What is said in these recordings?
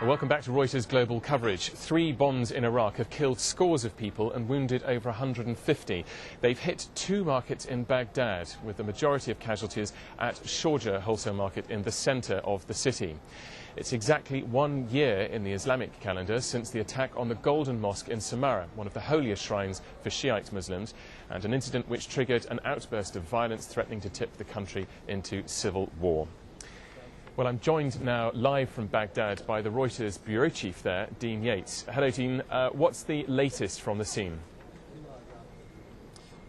Welcome back to Reuters global coverage. 3 bombs in Iraq have killed scores of people and wounded over 150. They've hit 2 markets in Baghdad, with the majority of casualties at Sharjah wholesale market in the centre of the city. It's exactly 1 year in the Islamic calendar since the attack on the Golden Mosque in Samarra, one of the holiest shrines for Shiite Muslims, and an incident which triggered an outburst of violence threatening to tip the country into civil war. Well, I'm joined now live from Baghdad by the Reuters bureau chief there, Dean Yates. Hello, Dean. What's the latest from the scene?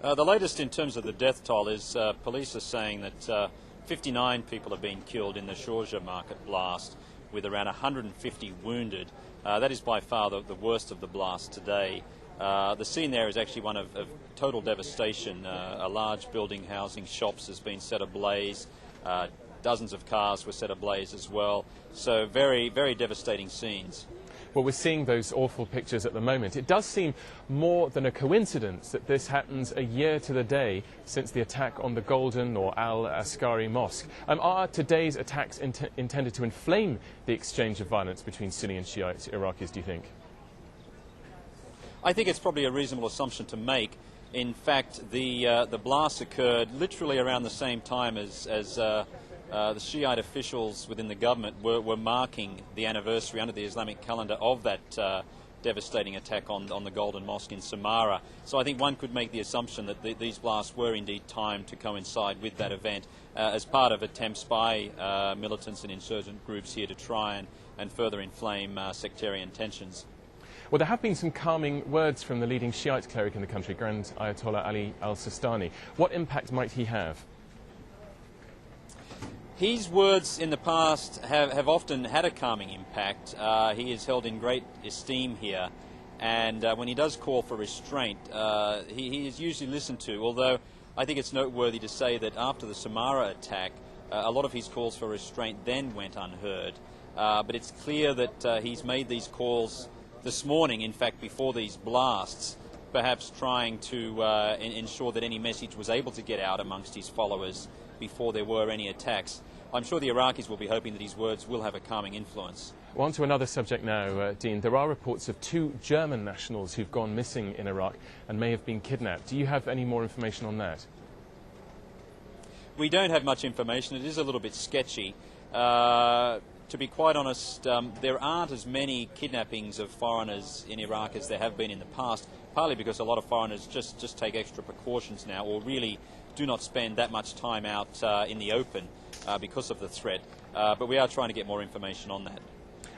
The latest in terms of the death toll is police are saying that 59 people have been killed in the Sharjah market blast, with around 150 wounded. That is by far the worst of the blast today. The scene there is actually one of total devastation. A large building housing shops has been set ablaze. Dozens of cars were set ablaze as well. So very, very devastating scenes. Well, we're seeing those awful pictures at the moment. It does seem more than a coincidence that this happens a year to the day since the attack on the Golden or Al-Askari Mosque. Are today's attacks intended to inflame the exchange of violence between Sunni and Shiite Iraqis, do you think? I think it's probably a reasonable assumption to make. In fact, the blast occurred literally around the same time as the Shiite officials within the government were marking the anniversary under the Islamic calendar of that devastating attack on the Golden Mosque in Samarra. So I think one could make the assumption that these blasts were indeed timed to coincide with that event as part of attempts by militants and insurgent groups here to try and further inflame sectarian tensions. Well, there have been some calming words from the leading Shiite cleric in the country, Grand Ayatollah Ali al-Sistani. What impact might he have? His words in the past have often had a calming impact. He is held in great esteem here, and when he does call for restraint, he is usually listened to, although I think it's noteworthy to say that after the Samarra attack, a lot of his calls for restraint then went unheard. But it's clear that he's made these calls this morning, in fact, before these blasts, perhaps trying to ensure that any message was able to get out amongst his followers before there were any attacks. I'm sure the Iraqis will be hoping that his words will have a calming influence. Well, on to another subject now, Dean. There are reports of 2 German nationals who've gone missing in Iraq and may have been kidnapped. Do you have any more information on that? We don't have much information. It is a little bit sketchy. To be quite honest, there aren't as many kidnappings of foreigners in Iraq as there have been in the past, partly because a lot of foreigners just take extra precautions now, or really do not spend that much time out in the open because of the threat. But we are trying to get more information on that.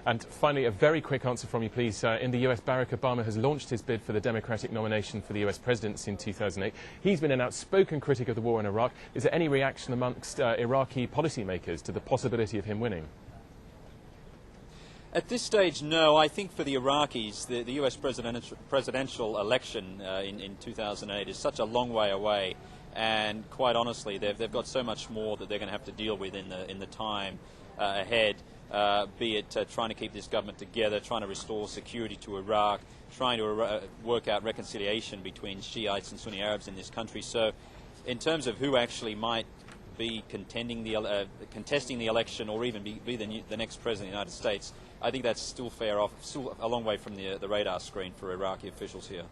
And finally, a very quick answer from you, please. In the US, Barack Obama has launched his bid for the Democratic nomination for the US presidency in 2008. He's been an outspoken critic of the war in Iraq. Is there any reaction amongst Iraqi policymakers to the possibility of him winning? At this stage, no. I think for the Iraqis, the US presidential election in 2008 is such a long way away, and quite honestly, they've got so much more that they're going to have to deal with in the time ahead. Be it trying to keep this government together, trying to restore security to Iraq, trying to work out reconciliation between Shiites and Sunni Arabs in this country. So, in terms of who actually might be contesting the election, or even be the next president of the United States, I think that's still still a long way from the radar screen for Iraqi officials here.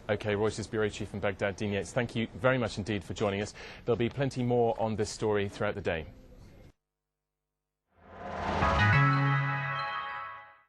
OK, Reuters bureau chief in Baghdad, Dean Yates, thank you very much indeed for joining us. There'll be plenty more on this story throughout the day.